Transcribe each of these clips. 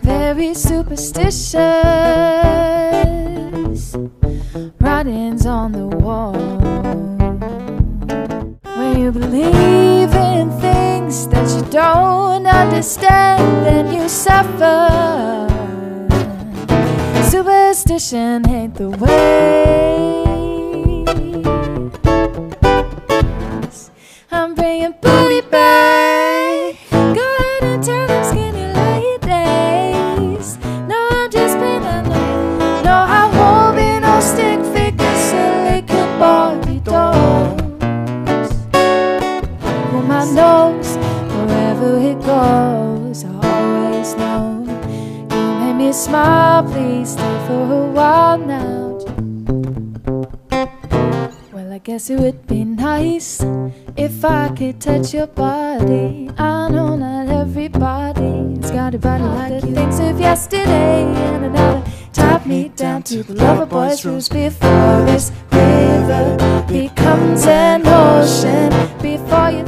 Very superstitious writings on the wall. When you believe in things that you don't understand, then you suffer. Superstition ain't the way. I'm bringing booty back. Go ahead and tell them skinny ladies. No, I'm just being a no, I won't be no stick figure, silicon Barbie dolls. Pull my nose wherever it goes. I always know you made me smile. Please stay for a while now. Well, I guess it would be nice if I could touch your body. I know not everybody's got a body like the things of yesterday, and another top me down to the lover boy's rules before this river becomes an ocean. Before you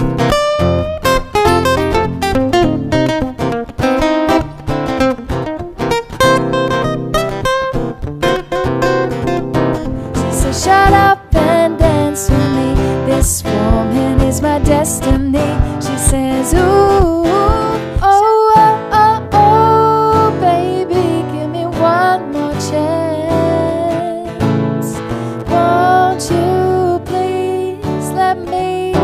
she said, shut up and dance with me. This woman is my destiny. She says, ooh, oh, oh, oh, oh, baby, give me one more chance. Won't you please let me?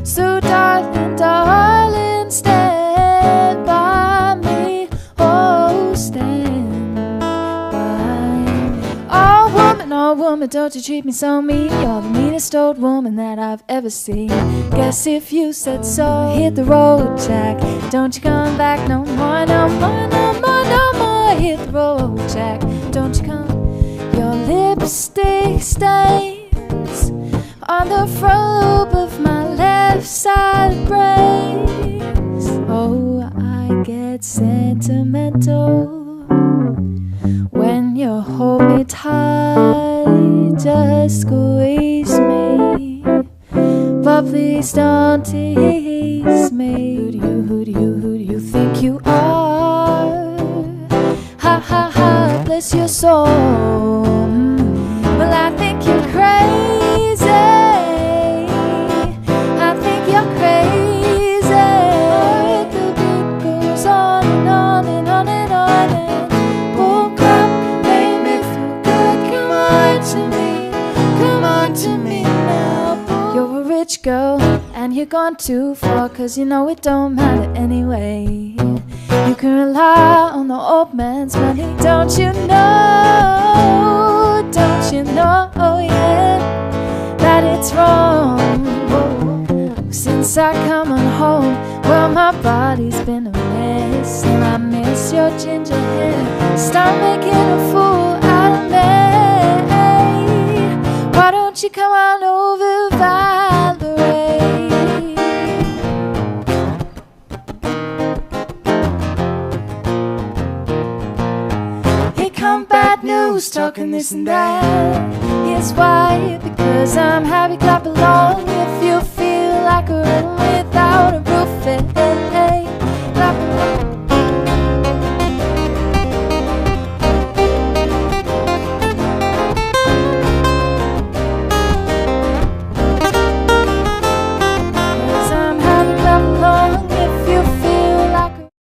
So darling, darling, stand by me. Oh, stand by me. Oh woman, don't you treat me so mean. You're the meanest old woman that I've ever seen. Guess if you said so, hit the road, Jack. Don't you come back no more, no more, no more, no more. Hit the road, Jack. Don't you come. Your lipstick stains on the front lobe of my left side brace. Oh, I get sentimental when you hold me tight, just squeeze me, but please don't tease me. Who do you think you are? Ha ha ha, bless your soul. Well, I think you're crazy. I think you're crazy. The beat goes on and on and on and on. To me now. You're a rich girl and you're gone too far, 'cause you know it don't matter anyway. You can rely on the old man's money. Don't you know, yeah, that it's wrong. Since I come on home, well, my body's been a mess, and I miss your ginger hair. Start making a fool out of me. Why don't you come on over, Valerie? Here come bad news, talking this and that. Here's why, because I'm happy, clap along if you feel like a rhythm with